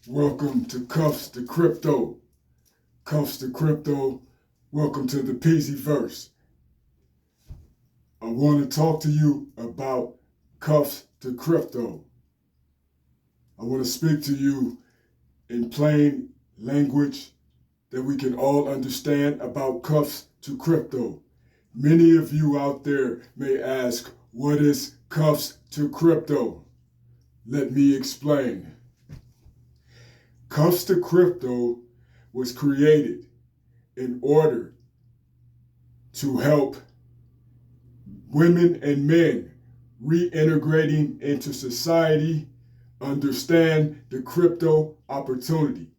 Welcome to Cuffs to Crypto. Cuffs to Crypto. Welcome to the Peasyverse. I want to talk to you about Cuffs to Crypto. I want to speak to you in plain language that we can all understand about Cuffs to Crypto. Many of you out there may ask, what is Cuffs to Crypto? Let me explain. Cuffs to Crypto was created in order to help women and men reintegrating into society understand the crypto opportunity.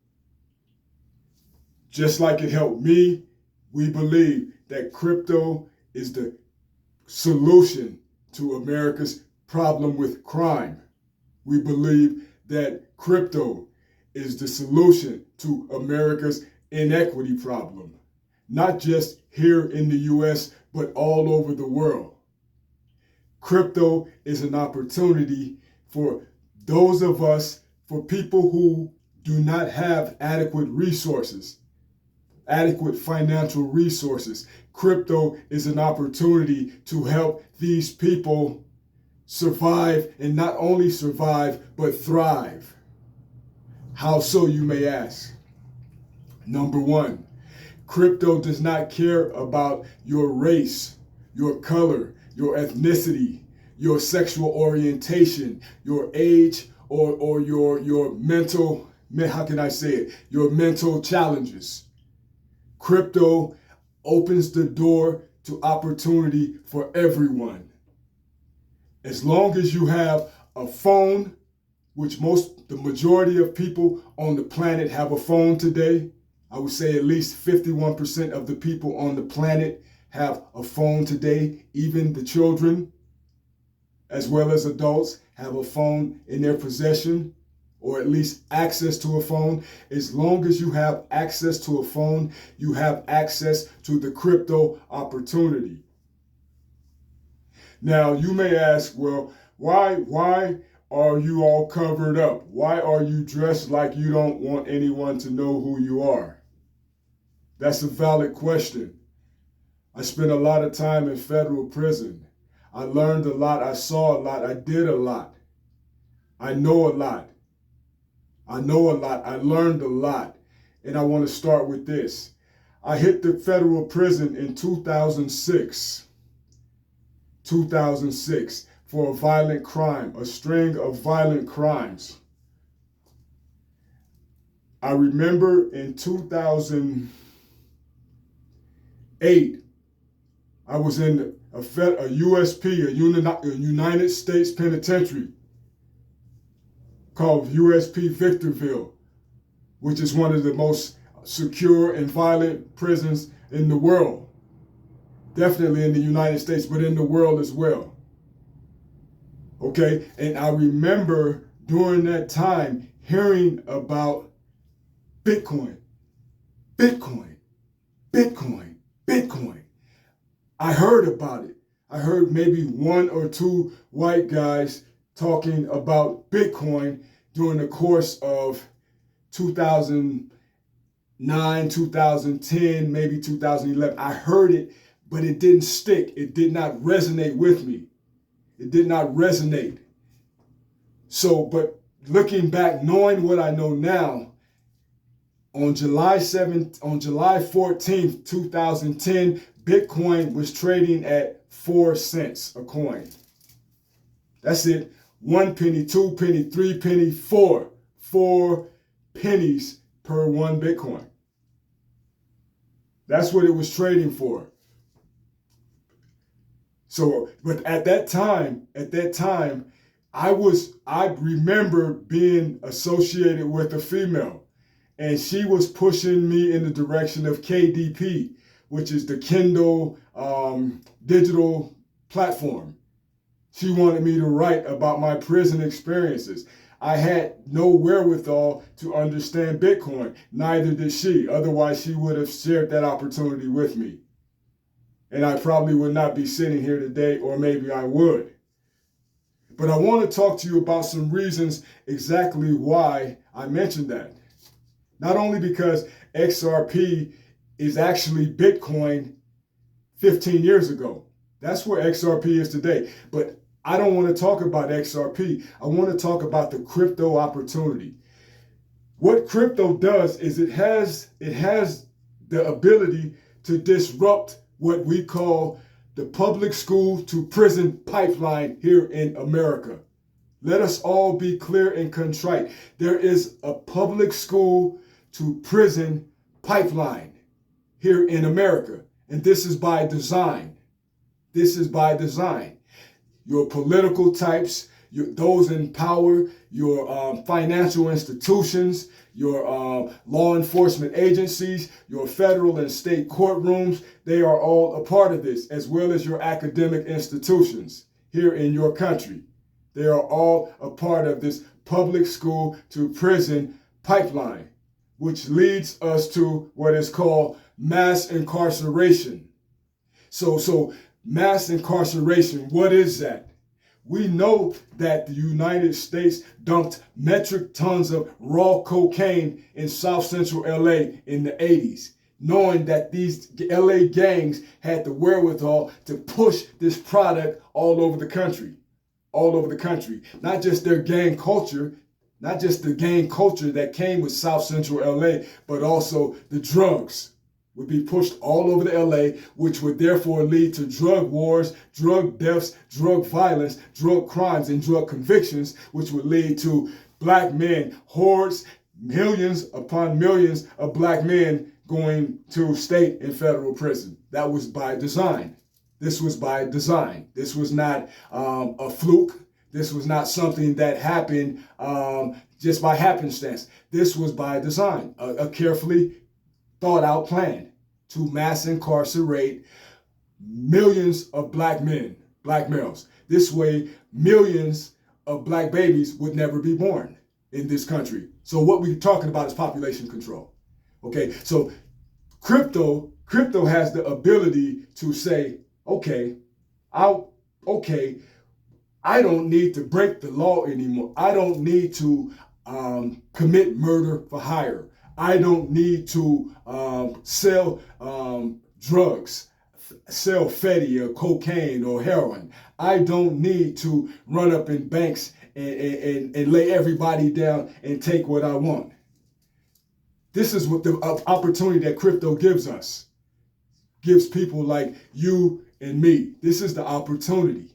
Just like it helped me, we believe that crypto is the solution to America's problem with crime. We believe that crypto is the solution to America's inequity problem, not just here in the US, but all over the world. Crypto is an opportunity for those of us, for people who do not have adequate resources, adequate financial resources. Crypto is an opportunity to help these people survive, and not only survive, but thrive. How so, you may ask? Number one, crypto does not care about your race, your color, your ethnicity, your sexual orientation, your age, or your mental, how can I say it, your mental challenges. Crypto opens the door to opportunity for everyone. As long as you have a phone, which the majority of people on the planet have a phone today. I would say at least 51% of the people on the planet have a phone today. Even the children, as well as adults, have a phone in their possession, or at least access to a phone. As long as you have access to a phone, you have access to the crypto opportunity. Now, you may ask, well, why are you all covered up? Why are you dressed like you don't want anyone to know who you are? That's a valid question. I spent a lot of time in federal prison. I learned a lot. I saw a lot. I did a lot. I know a lot. I learned a lot. And I want to start with this. I hit the federal prison in 2006. 2006. For a violent crime, a string of violent crimes. I remember in 2008, I was in a USP, a United States Penitentiary, called USP Victorville, which is one of the most secure and violent prisons in the world. Definitely in the United States, but in the world as well. Okay, and I remember during that time hearing about Bitcoin. I heard about it. I heard maybe one or two white guys talking about Bitcoin during the course of 2009, 2010, maybe 2011. I heard it, but it didn't stick. It did not resonate with me. It did not resonate. So, but looking back, knowing what I know now, on July 14th, 2010, Bitcoin was trading at 4 cents a coin. That's it. 1 penny, 2 penny, 3 penny, 4. 4 pennies per one Bitcoin. That's what it was trading for. So, but at that time, I remember being associated with a female, and she was pushing me in the direction of KDP, which is the Kindle digital platform. She wanted me to write about my prison experiences. I had no wherewithal to understand Bitcoin. Neither did she. Otherwise, she would have shared that opportunity with me. And I probably would not be sitting here today, or maybe I would. But I want to talk to you about some reasons exactly why I mentioned that. Not only because XRP is actually Bitcoin 15 years ago. That's where XRP is today. But I don't want to talk about XRP. I want to talk about the crypto opportunity. What crypto does is it has the ability to disrupt what we call the public school to prison pipeline here in America. Let us all be clear and contrite. There is a public school to prison pipeline here in America. And this is by design. This is by design. Your political types, those in power, your financial institutions, your law enforcement agencies, your federal and state courtrooms, they are all a part of this, as well as your academic institutions here in your country. They are all a part of this public school to prison pipeline, which leads us to what is called mass incarceration. So mass incarceration, what is that? We know that the United States dumped metric tons of raw cocaine in South Central LA in the 80s, knowing that these LA gangs had the wherewithal to push this product all over the country. All over the country. Not just their gang culture, not just the gang culture that came with South Central LA, but also the drugs would be pushed all over the LA, which would therefore lead to drug wars, drug deaths, drug violence, drug crimes, and drug convictions, which would lead to black men, hordes, millions upon millions of black men going to state and federal prison. That was by design. This was by design. This was not a fluke. This was not something that happened just by happenstance. This was by design, a carefully thought out plan to mass incarcerate millions of black men, black males. This way, millions of black babies would never be born in this country. So what we're talking about is population control. Okay, so crypto has the ability to say, okay, I don't need to break the law anymore. I don't need to commit murder for hire. I don't need to sell drugs, sell fetty or cocaine or heroin. I don't need to run up in banks and lay everybody down and take what I want. This is what the opportunity that crypto gives us, gives people like you and me. This is the opportunity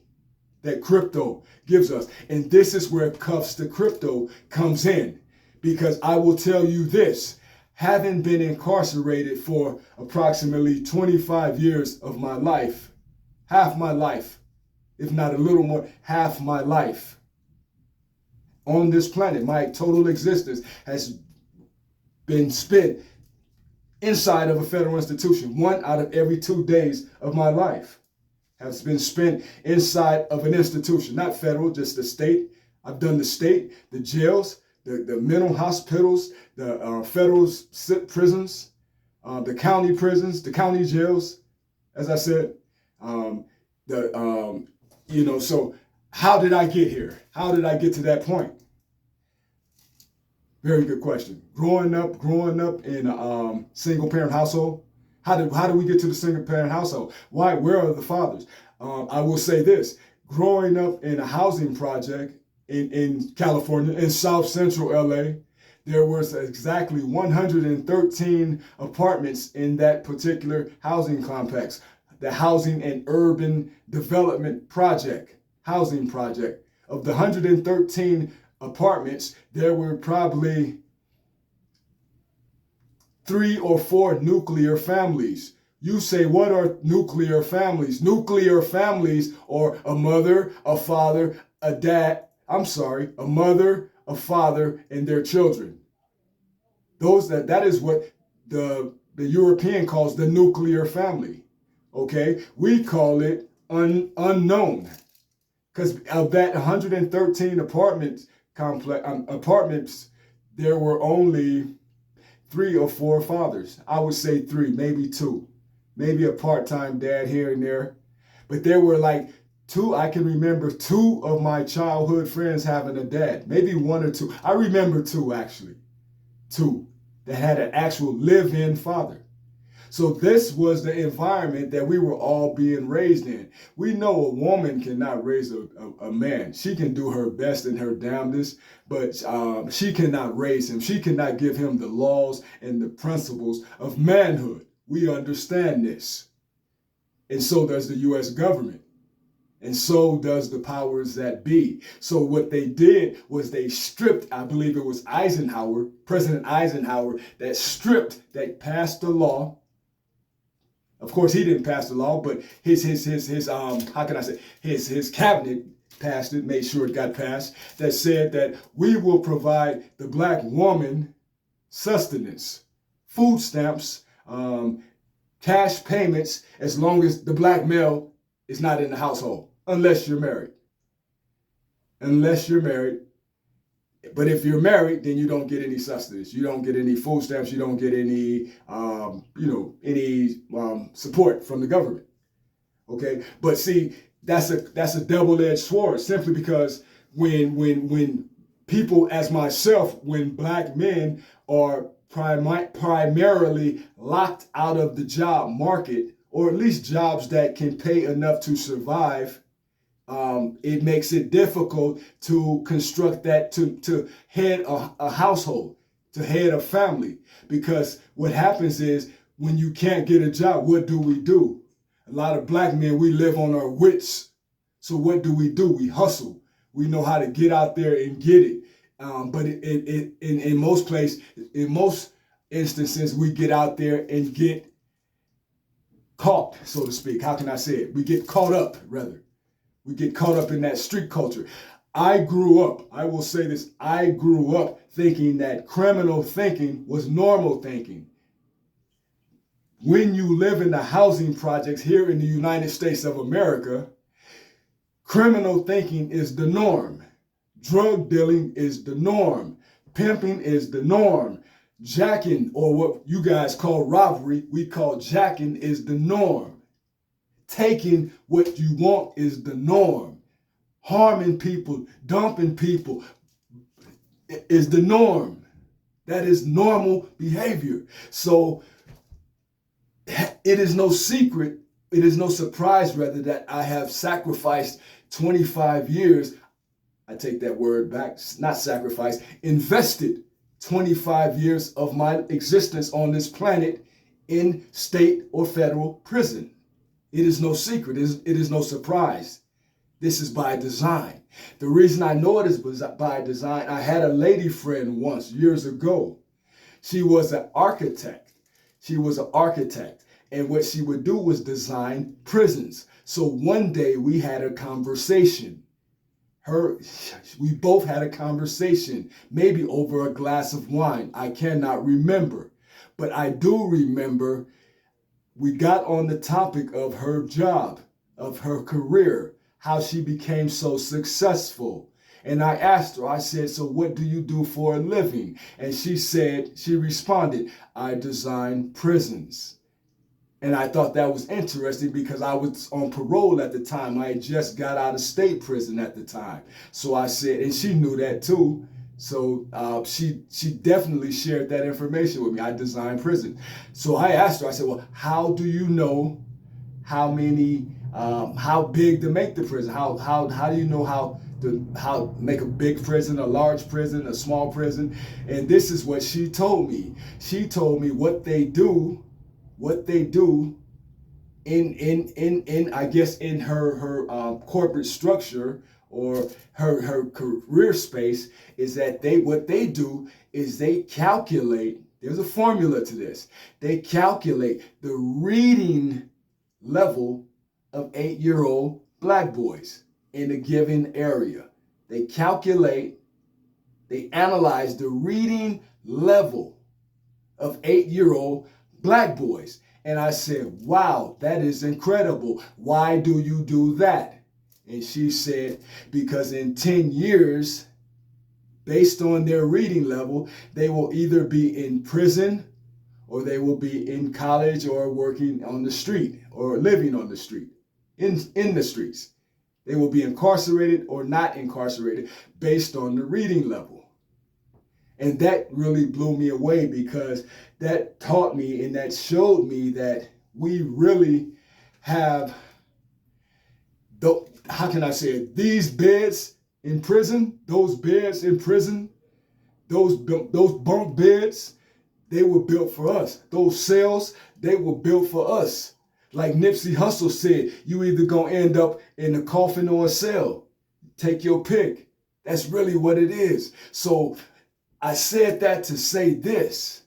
that crypto gives us. And this is where Cuffs to Crypto comes in. Because I will tell you this, having been incarcerated for approximately 25 years of my life, half my life, if not a little more, half my life on this planet, my total existence has been spent inside of a federal institution. 1 out of every 2 days of my life has been spent inside of an institution, not federal, just the state. I've done the state, the jails, the mental hospitals, the federal prisons, the county prisons, the county jails, as I said. So how did I get here? How did I get to that point? Very good question. Growing up in a single parent household. How did we get to the single parent household? Why? Where are the fathers? I will say this: growing up in a housing project in California, in South Central LA, there was exactly 113 apartments in that particular housing complex, the Housing and Urban Development Project, housing project. Of the 113 apartments, there were probably 3 or 4 nuclear families. You say, what are nuclear families? Nuclear families are a mother, a father, a mother, a father, and their children. That is what the European calls the nuclear family. Okay, we call it unknown, because of that 113 apartments, there were only 3 or 4 fathers. I would say 3, maybe 2, maybe a part-time dad here and there, but there were like I can remember two of my childhood friends having a dad, maybe one or two. I remember two, actually, two that had an actual live-in father. So this was the environment that we were all being raised in. We know a woman cannot raise a man. She can do her best and her damnedest, but she cannot raise him. She cannot give him the laws and the principles of manhood. We understand this. And so does the U.S. government. And so does the powers that be. So what they did was they stripped, I believe it was Eisenhower, President Eisenhower, that passed the law. Of course, he didn't pass the law, but his how can I say, his cabinet passed it, made sure it got passed, that said that we will provide the black woman sustenance, food stamps, cash payments, as long as the black male is not in the household, unless you're married. Unless you're married. But if you're married, then you don't get any sustenance. You don't get any food stamps. You don't get any, support from the government. Okay, but see, that's a double-edged sword. Simply because when people, as myself, when black men are primarily locked out of the job market, or at least jobs that can pay enough to survive, it makes it difficult to construct that, to head a household, to head a family. Because what happens is, when you can't get a job, what do we do? A lot of black men, we live on our wits. So what do? We hustle. We know how to get out there and get it. But in most instances, we get out there and get caught, so to speak. How can I say it? We get caught up, rather. We get caught up in that street culture. I will say this, I grew up thinking that criminal thinking was normal thinking. When you live in the housing projects here in the United States of America, criminal thinking is the norm. Drug dealing is the norm. Pimping is the norm. Jacking, or what you guys call robbery, we call jacking, is the norm. Taking what you want is the norm. Harming people, dumping people is the norm. That is normal behavior. So it is no secret, it is no surprise rather, that I have sacrificed 25 years. I take that word back, not sacrifice, invested 25 years of my existence on this planet in state or federal prison. It is no secret. It is no surprise. This is by design. The reason I know it is by design, I had a lady friend once, years ago. She was an architect. And what she would do was design prisons. So one day we had a conversation. We both had a conversation, maybe over a glass of wine. I cannot remember. But I do remember we got on the topic of her job, of her career, how she became so successful. And I asked her, I said, so what do you do for a living? And she responded, I design prisons. And I thought that was interesting because I was on parole at the time. I had just got out of state prison at the time. So I said, and she knew that too. So she definitely shared that information with me. I designed prison. So I asked her, I said, well, how do you know how big to make the prison? How do you know how to make a big prison, a large prison, a small prison? And this is what she told me. She told me what they do in I guess in her corporate structure, or her career space, is that what they do is they calculate, there's a formula to this, they calculate the reading level of 8-year-old black boys in a given area. They analyze the reading level of 8-year-old black boys. And I said, wow, that is incredible. Why do you do that? And she said, because in 10 years, based on their reading level, they will either be in prison, or they will be in college, or working on the street, or living on the street, in the streets. They will be incarcerated or not incarcerated based on the reading level. And that really blew me away, because that taught me and that showed me that we really have, how can I say it, these beds in prison, those beds in prison, those bunk beds, they were built for us. Those cells, they were built for us. Like Nipsey Hussle said, you either gonna end up in a coffin or a cell. Take your pick. That's really what it is. So I said that to say this.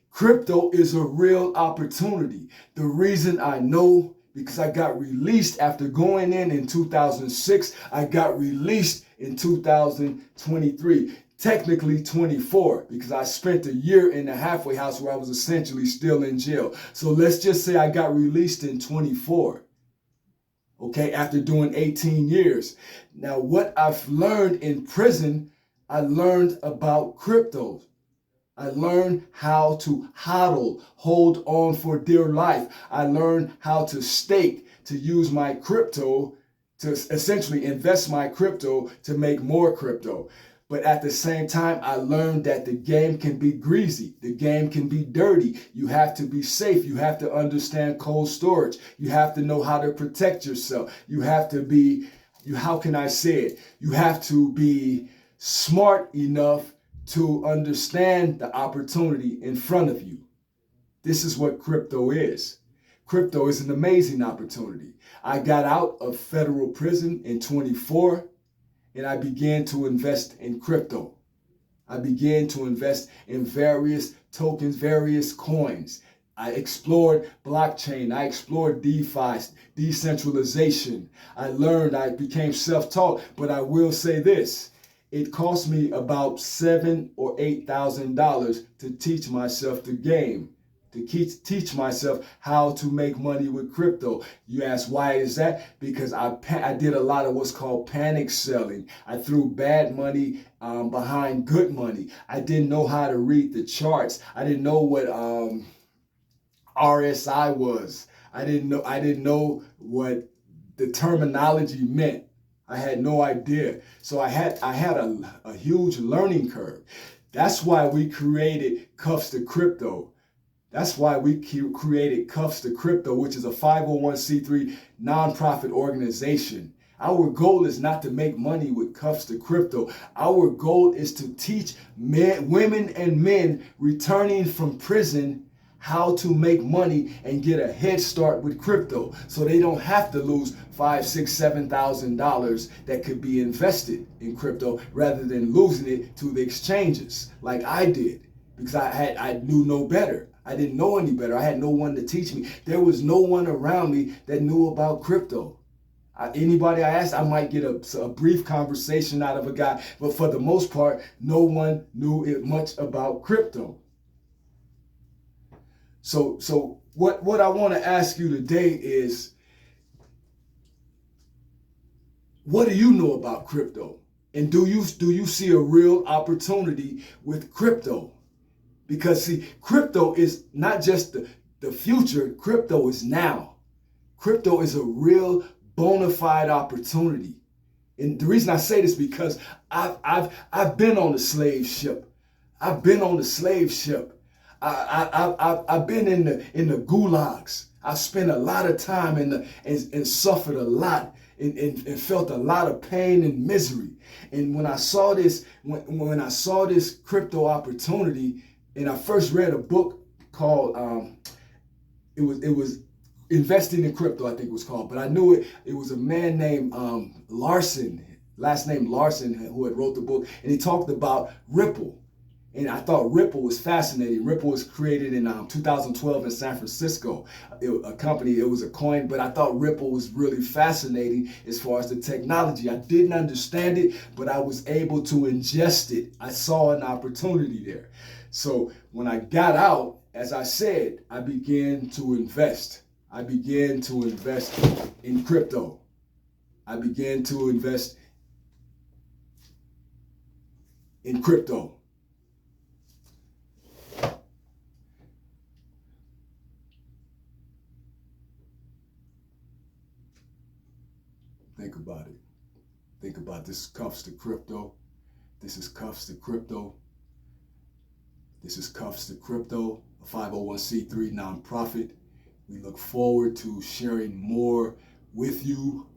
Crypto is a real opportunity. The reason I know, because I got released after going in 2006. I got released in 2023. Technically 24, because I spent a year in the halfway house where I was essentially still in jail. So let's just say I got released in 24. Okay, after doing 18 years. Now, what I've learned in prison, I learned about crypto. I learned how to hodl, hold on for dear life. I learned how to stake, to use my crypto, to essentially invest my crypto to make more crypto. But at the same time, I learned that the game can be greasy. The game can be dirty. You have to be safe. You have to understand cold storage. You have to know how to protect yourself. You have to be, how can I say it? You have to be smart enough to understand the opportunity in front of you. This is what crypto is. Crypto is an amazing opportunity. I got out of federal prison in 24. And I began to invest in crypto. I began to invest in various tokens, various coins. I explored blockchain. I explored DeFi, decentralization. I learned, I became self-taught. But I will say this, it cost me about $7,000 or $8,000 to teach myself the game, to teach myself how to make money with crypto. You ask, why is that? Because I did a lot of what's called panic selling. I threw bad money behind good money. I didn't know how to read the charts. I didn't know what RSI was. I didn't know what the terminology meant. I had no idea. So I had a huge learning curve. That's why we created Cuffs to Crypto. That's why we created Cuffs to Crypto, which is a 501c3 nonprofit organization. Our goal is not to make money with Cuffs to Crypto. Our goal is to teach women and men returning from prison how to make money and get a head start with crypto, so they don't have to lose $5,000, $6,000, $7,000 that could be invested in crypto, rather than losing it to the exchanges like I did, because I knew no better. I didn't know any better. I had no one to teach me. There was no one around me that knew about crypto. Anybody I asked, I might get a brief conversation out of a guy, but for the most part, no one knew much about crypto. So what I want to ask you today is, what do you know about crypto? And do you see a real opportunity with crypto? Because see, crypto is not just the future, crypto is now. Crypto is a real bona fide opportunity. And the reason I say this, because I've been on the slave ship. I've been on the slave ship. I've been in the gulags. I've spent a lot of time and suffered a lot and felt a lot of pain and misery. And when I saw this, when I saw this crypto opportunity, and I first read a book called it was Investing in Crypto, I think it was called, but I knew it was a man named Larson, last name Larson, who had wrote the book, and he talked about Ripple. And I thought Ripple was fascinating. Ripple was created in 2012 in San Francisco. A company, it was a coin, but I thought Ripple was really fascinating as far as the technology. I didn't understand it, but I was able to ingest it. I saw an opportunity there. So when I got out, as I said, I began to invest. I began to invest in crypto. I began to invest in crypto. Think about it. Think about this. Cuffs to crypto. This is Cuffs to crypto. This is Cuffs to crypto, a 501c3 nonprofit. We look forward to sharing more with you.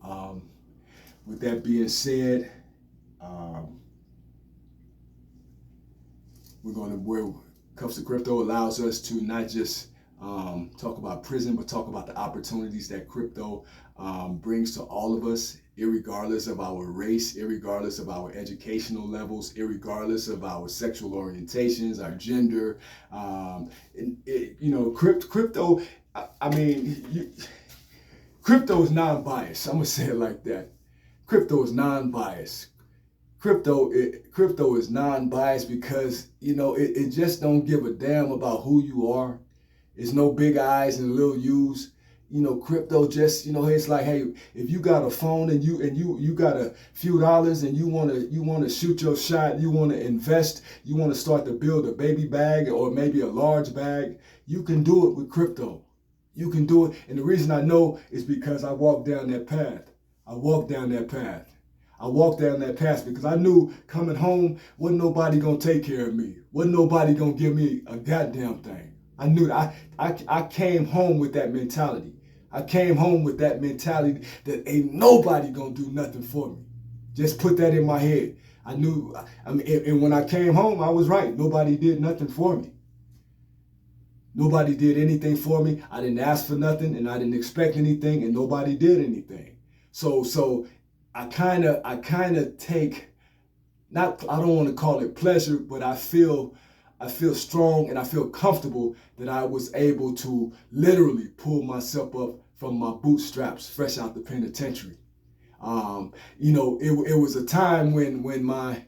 With that being said, where Cuffs to crypto allows us to not just talk about prison, but talk about the opportunities that crypto brings to all of us, irregardless of our race, irregardless of our educational levels, irregardless of our sexual orientations, our gender. Crypto. Crypto is non-biased. I'm gonna say it like that. Crypto is non-biased. Crypto is non-biased because it just don't give a damn about who you are. It's no big I's and little U's. Crypto just, it's like, hey, if you got a phone and you got a few dollars and you wanna shoot your shot, you wanna invest, you wanna start to build a baby bag or maybe a large bag, you can do it with crypto. You can do it. And the reason I know is because I walked down that path. I walked down that path because I knew coming home, wasn't nobody gonna take care of me. Wasn't nobody gonna give me a goddamn thing. I knew that. I came home with that mentality. I came home with that mentality that ain't nobody gonna do nothing for me. Just put that in my head. I knew, and when I came home, I was right. Nobody did nothing for me. Nobody did anything for me. I didn't ask for nothing and I didn't expect anything and nobody did anything. So I kind of take, I don't want to call it pleasure, but I feel strong and I feel comfortable that I was able to literally pull myself up from my bootstraps fresh out the penitentiary. It was a time when my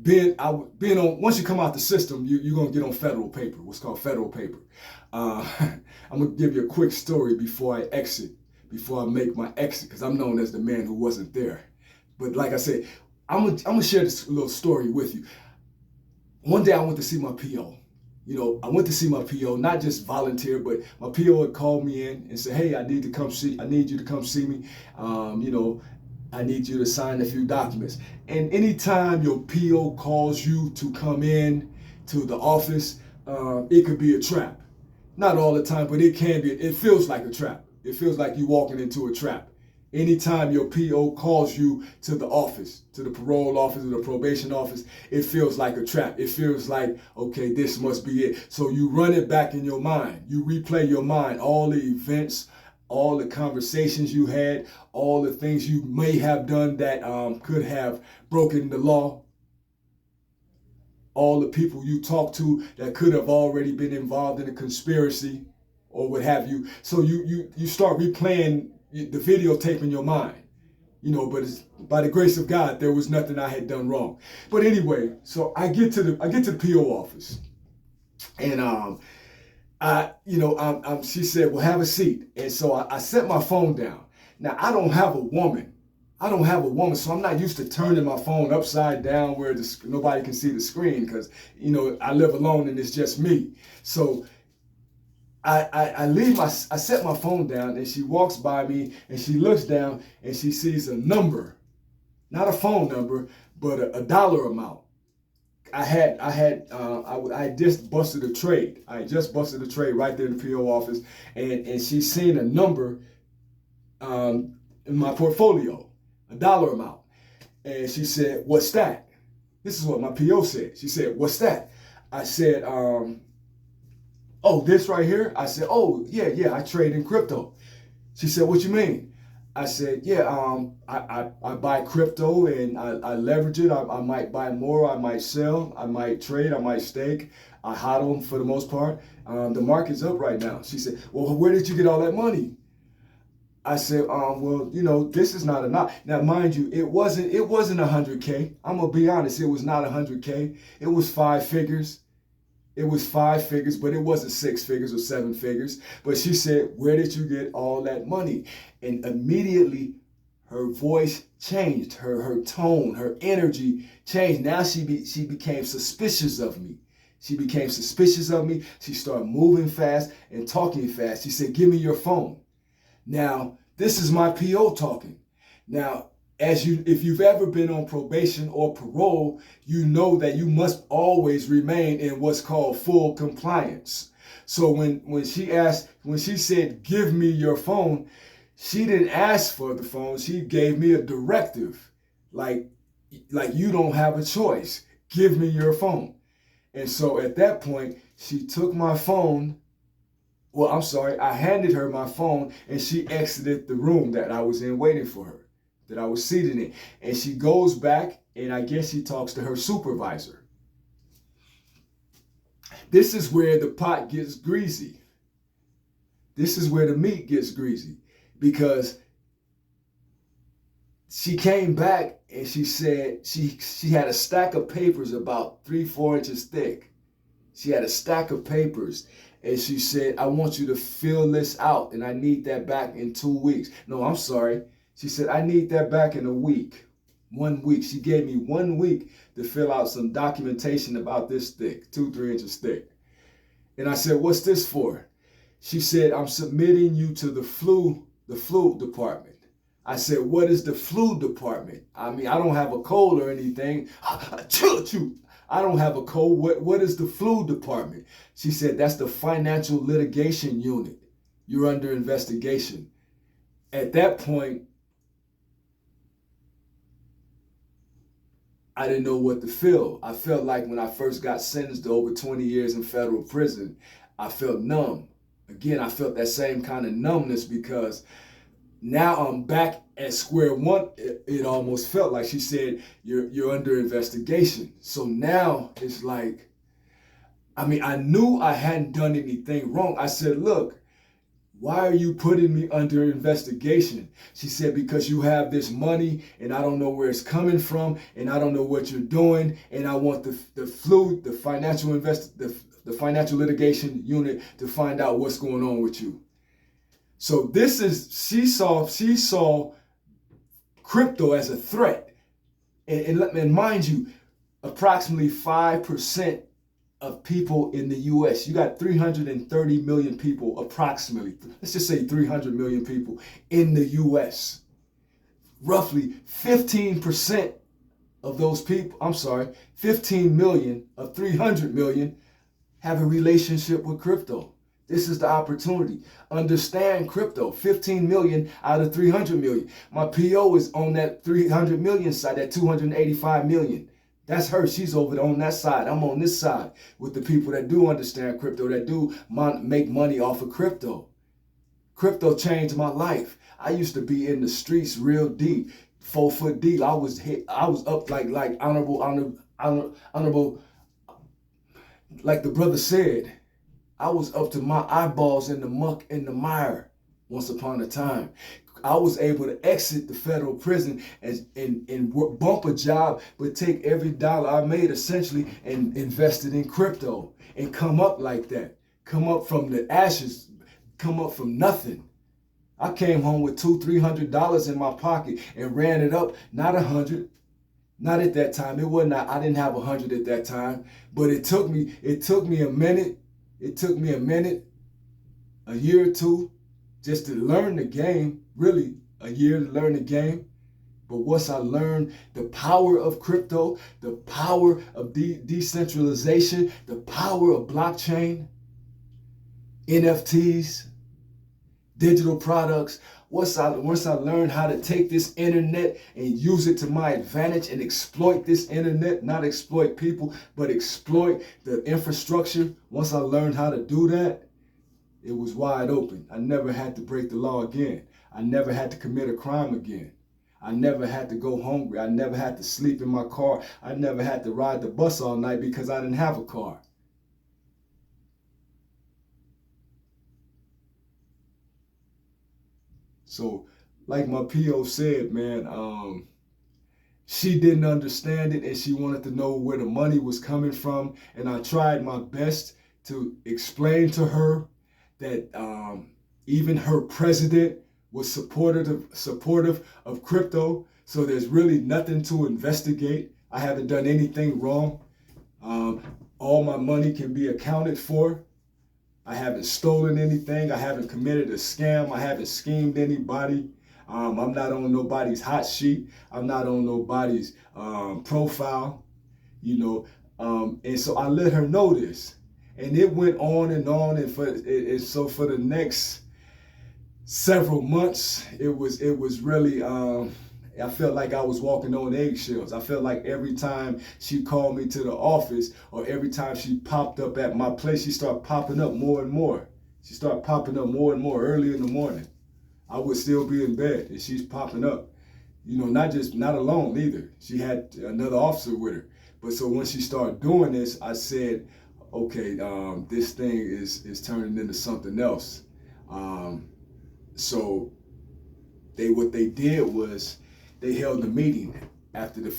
being on, once you come out the system, you're gonna get on federal paper, what's called federal paper. I'm gonna give you a quick story before I make my exit, because I'm known as the man who wasn't there. But like I said, I'm gonna share this little story with you. One day I went to see my PO. I went to see my PO, not just volunteer, but my PO had called me in and said, hey, I need you to come see me. I need you to sign a few documents. And anytime your PO calls you to come in to the office, it could be a trap. Not all the time, but it can be. It feels like a trap. It feels like you walking into a trap. Anytime your PO calls you to the office, to the parole office or the probation office, it feels like a trap. It feels like, okay, this must be it. So you run it back in your mind. You replay your mind, all the events, all the conversations you had, all the things you may have done that could have broken the law, all the people you talked to that could have already been involved in a conspiracy or what have you. So you start replaying the videotape in your mind, but it's, by the grace of God, there was nothing I had done wrong. But anyway, so I get to the PO office, and she said, well, have a seat. And so I set my phone down. Now, I don't have a woman, so I'm not used to turning my phone upside down where nobody can see the screen because, I live alone and it's just me. So I set my phone down and she walks by me and she looks down and she sees a number, not a phone number, but a dollar amount. I had just busted a trade. I had just busted a trade right there in the PO office, and she's seen a number in my portfolio, a dollar amount. And she said, what's that? This is what my PO said. She said, what's that? I said, oh, this right here? I said, oh, yeah, I trade in crypto. She said, what you mean? I said, yeah, I buy crypto and I leverage it. I might buy more, I might sell, I might trade, I might stake. I hodl for the most part. The market's up right now. She said, well, where did you get all that money? I said, well, this is not enough. Now, mind you, it wasn't 100K. I'm gonna be honest, it was not 100K. It was 5 figures. It was 5 figures, but it wasn't 6 figures or 7 figures. But she said, where did you get all that money? And immediately her voice changed, her tone, her energy changed. Now she became suspicious of me. She became suspicious of me. She started moving fast and talking fast. She said, give me your phone. Now, this is my PO talking. Now, if you've ever been on probation or parole, you know that you must always remain in what's called full compliance. So when she said, "Give me your phone," she didn't ask for the phone. She gave me a directive, like you don't have a choice. Give me your phone. And so at that point, she took my phone. Well, I'm sorry, I handed her my phone and she exited the room that I was in waiting for her, that I was seated in. And she goes back and I guess she talks to her supervisor. This is where the pot gets greasy. This is where the meat gets greasy, because she came back and she said she had a stack of papers about 3-4 inches thick. She had a stack of papers and she said, "I want you to fill this out and I need that back in 2 weeks." No, I'm sorry. She said, "I need that back in a week." 1 week. She gave me 1 week to fill out some documentation about this thick, 2-3 inches thick. And I said, "What's this for?" She said, "I'm submitting you to the flu department." I said, "What is the flu department?" I mean, I don't have a cold or anything. I don't have a cold. What is the flu department? She said, "That's the financial litigation unit. You're under investigation." At that point, I didn't know what to feel. I felt like when I first got sentenced to over 20 years in federal prison, I felt numb. Again, I felt that same kind of numbness because now I'm back at square one. It almost felt like. She said, you're under investigation. So now it's like, I mean, I knew I hadn't done anything wrong. I said, "Look, why are you putting me under investigation?" She said, "Because you have this money and I don't know where it's coming from and I don't know what you're doing, and I want the financial litigation unit to find out what's going on with you." So she saw crypto as a threat. And mind you, approximately 5% of people in the US, you got 330 million people approximately, let's just say 300 million people in the US. Roughly 15% of those people, 15 million of 300 million have a relationship with crypto. This is the opportunity. Understand crypto. 15 million out of 300 million. My PO is on that 300 million side, that 285 million. That's her. She's over on that side. I'm on this side with the people that do understand crypto, that do make money off of crypto. Crypto changed my life. I used to be in the streets real deep, 4 foot deep. I was up like honorable, like the brother said. I was up to my eyeballs in the muck and the mire once upon a time. I was able to exit the federal prison and bump a job, but take every dollar I made essentially and invest it in crypto and come up like that. Come up from the ashes, come up from nothing. I came home with $200-300 in my pocket and ran it up, not 100. Not at that time. It wasn't. I didn't have 100 at that time, but it took me a minute. It took me a minute, a year or two, just to learn the game, really a year to learn the game. But once I learned the power of crypto, the power of decentralization, the power of blockchain, NFTs, digital products, once I learned how to take this internet and use it to my advantage and exploit this internet, not exploit people, but exploit the infrastructure, once I learned how to do that, it was wide open. I never had to break the law again. I never had to commit a crime again. I never had to go hungry. I never had to sleep in my car. I never had to ride the bus all night because I didn't have a car. So, like my PO said, man, she didn't understand it and she wanted to know where the money was coming from. And I tried my best to explain to her that even her president was supportive of crypto. So there's really nothing to investigate. I haven't done anything wrong. All my money can be accounted for. I haven't stolen anything. I haven't committed a scam. I haven't schemed anybody. I'm not on nobody's hot sheet. I'm not on nobody's profile, you know. And so I let her know this. And it went on and on. And so for the next several months, it was really, I felt like I was walking on eggshells. I felt like every time she called me to the office or every time she popped up at my place, she started popping up more and more. She started popping up more and more early in the morning. I would still be in bed and she's popping up. You know, not alone either. She had another officer with her. But so when she started doing this, I said, okay, this thing is turning into something else. So what they did was they held a meeting after the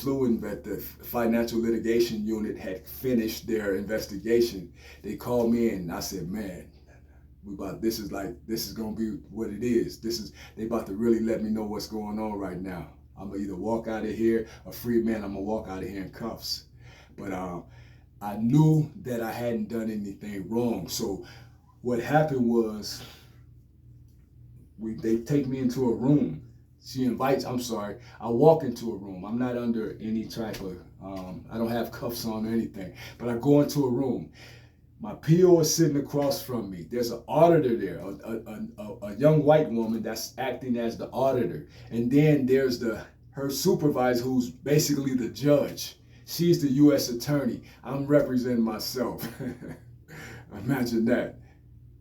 Financial Litigation Unit had finished their investigation. They called me in and I said, man, this is gonna be what it is. They about to really let me know what's going on right now. I'm gonna either walk out of here a free man, I'm gonna walk out of here in cuffs. But I knew that I hadn't done anything wrong. So what happened was they take me into a room. I walk into a room. I'm not under any type of, I don't have cuffs on or anything, but I go into a room. My PO is sitting across from me. There's an auditor there, a young white woman that's acting as the auditor. And then there's her supervisor, who's basically the judge. She's the U.S. attorney. I'm representing myself. Imagine that.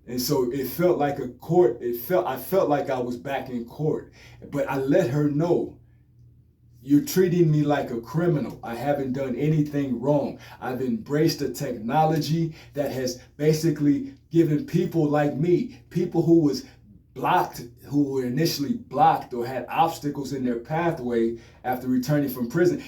And so it felt like a court. I felt like I was back in court. But I let her know, you're treating me like a criminal. I haven't done anything wrong. I've embraced a technology that has basically given people like me, people who were initially blocked or had obstacles in their pathway after returning from prison.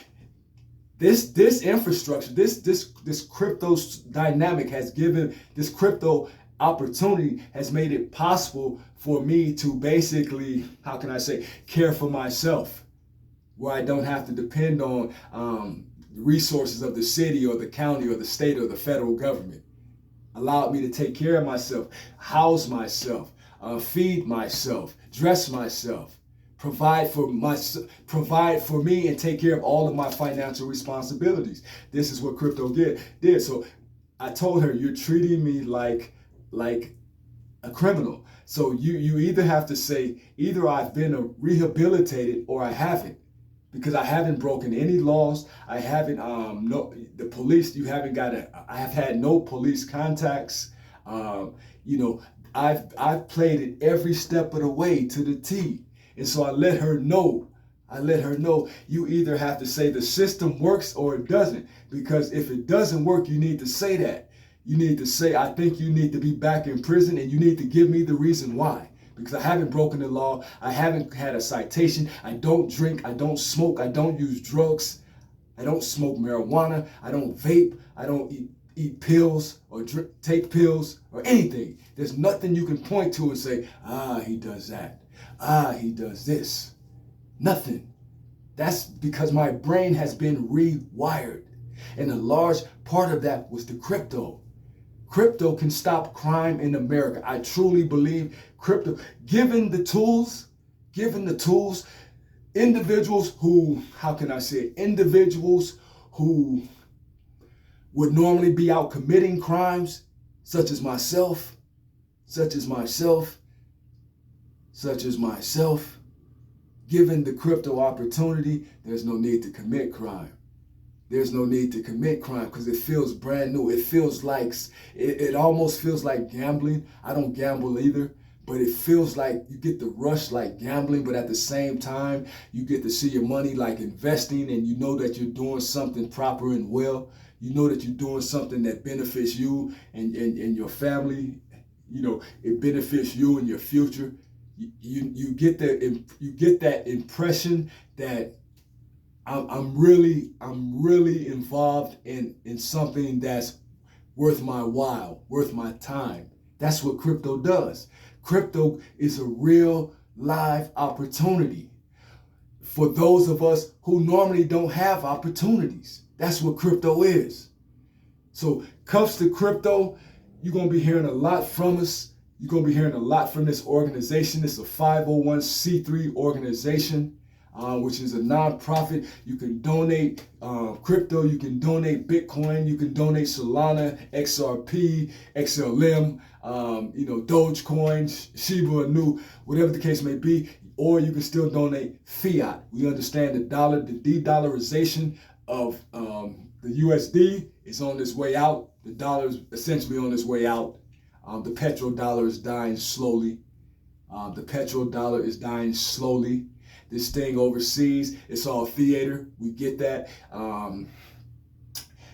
This infrastructure, this crypto dynamic has given, this crypto opportunity has made it possible for me to basically, how can I say, care for myself, where I don't have to depend on resources of the city or the county or the state or the federal government. Allowed me to take care of myself, house myself, feed myself, dress myself, provide for me and take care of all of my financial responsibilities. This is what crypto did. So I told her, you're treating me like a criminal. So you either have to say, either I've been rehabilitated or I haven't. Because I haven't broken any laws. I haven't, the police, I have had no police contacts. I've played it every step of the way to the T. And so I let her know, you either have to say the system works or it doesn't. Because if it doesn't work, you need to say that. You need to say, I think you need to be back in prison and you need to give me the reason why. Because I haven't broken the law. I haven't had a citation. I don't drink. I don't smoke. I don't use drugs. I don't smoke marijuana. I don't vape. I don't eat pills or take pills or anything. There's nothing you can point to and say, he does that. He does this. Nothing. That's because my brain has been rewired. And a large part of that was the crypto. Crypto can stop crime in America. I truly believe crypto, given the tools, individuals who would normally be out committing crimes, such as myself, given the crypto opportunity, there's no need to commit crime. There's no need to commit crime because it feels brand new. It feels like, it almost feels like gambling. I don't gamble either, but it feels like you get the rush like gambling, but at the same time, you get to see your money like investing, and you know that you're doing something proper and well. You know that you're doing something that benefits you and your family. You know, it benefits you and your future. You get that impression that I'm really involved in something that's worth my while, worth my time. That's what crypto does. Crypto is a real live opportunity for those of us who normally don't have opportunities. That's what crypto is. So cuffs to crypto, you're going to be hearing a lot from us You're going to be hearing a lot from this organization. It's a 501c3 organization, which is a nonprofit. You can donate crypto, you can donate Bitcoin, you can donate Solana, XRP, XLM, Dogecoin, Shiba Inu, whatever the case may be, or you can still donate fiat. We understand the de-dollarization of the USD is on its way out. The dollar is essentially on its way out. The petrodollar is dying slowly. The petrodollar is dying slowly. This thing overseas, it's all theater. We get that.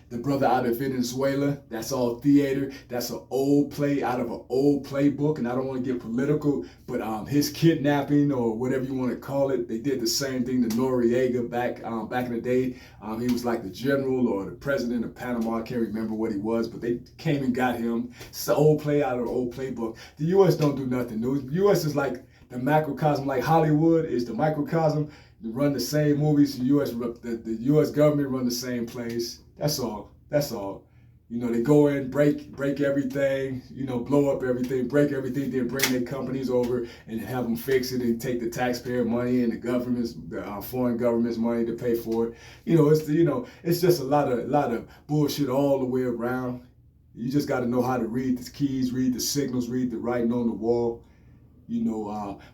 The brother out of Venezuela, that's all theater. That's an old play out of an old playbook. And I don't want to get political, but his kidnapping or whatever you want to call it, they did the same thing to Noriega back in the day. He was like the general or the president of Panama. I can't remember what he was, but they came and got him. It's an old play out of an old playbook. The U.S. don't do nothing. The U.S. is like the macrocosm, like Hollywood is the microcosm. They run the same movies. The U.S. government run the same plays. That's all. That's all. They go in, break everything, blow up everything, break everything, then bring their companies over and have them fix it and take the taxpayer money and the foreign government's money to pay for it. It's just a lot of bullshit all the way around. You just got to know how to read the keys, read the signals, read the writing on the wall.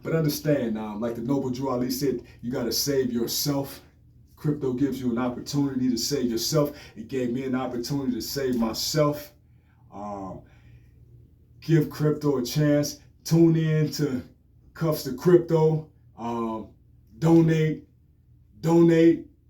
But understand, like the Noble Drew Ali said, you got to save yourself. Crypto gives you an opportunity to save yourself. It gave me an opportunity to save myself. Give crypto a chance. Tune in to Cuffs to Crypto. Donate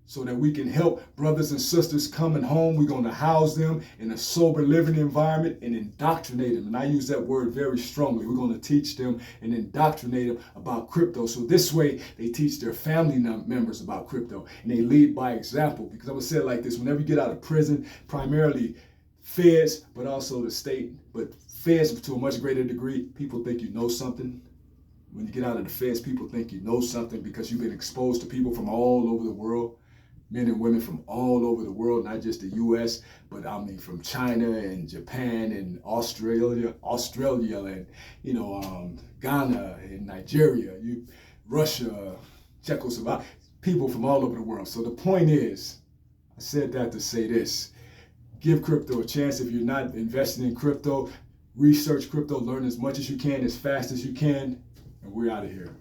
so that we can help brothers and sisters coming home. We're going to house them in a sober living environment and indoctrinate them. And I use that word very strongly. We're going to teach them and indoctrinate them about crypto. So this way they teach their family members about crypto and they lead by example. Because I'm going to say it like this. Whenever you get out of prison, primarily feds, but also the state, but feds to a much greater degree, people think you know something. When you get out of the feds, people think you know something because you've been exposed to people from all over the world. Men and women from all over the world, not just the U.S., but from China and Japan and Australia and Ghana and Nigeria, Russia, Czechoslovakia, people from all over the world. So the point is, I said that to say this: give crypto a chance. If you're not investing in crypto, research crypto, learn as much as you can, as fast as you can, and we're out of here.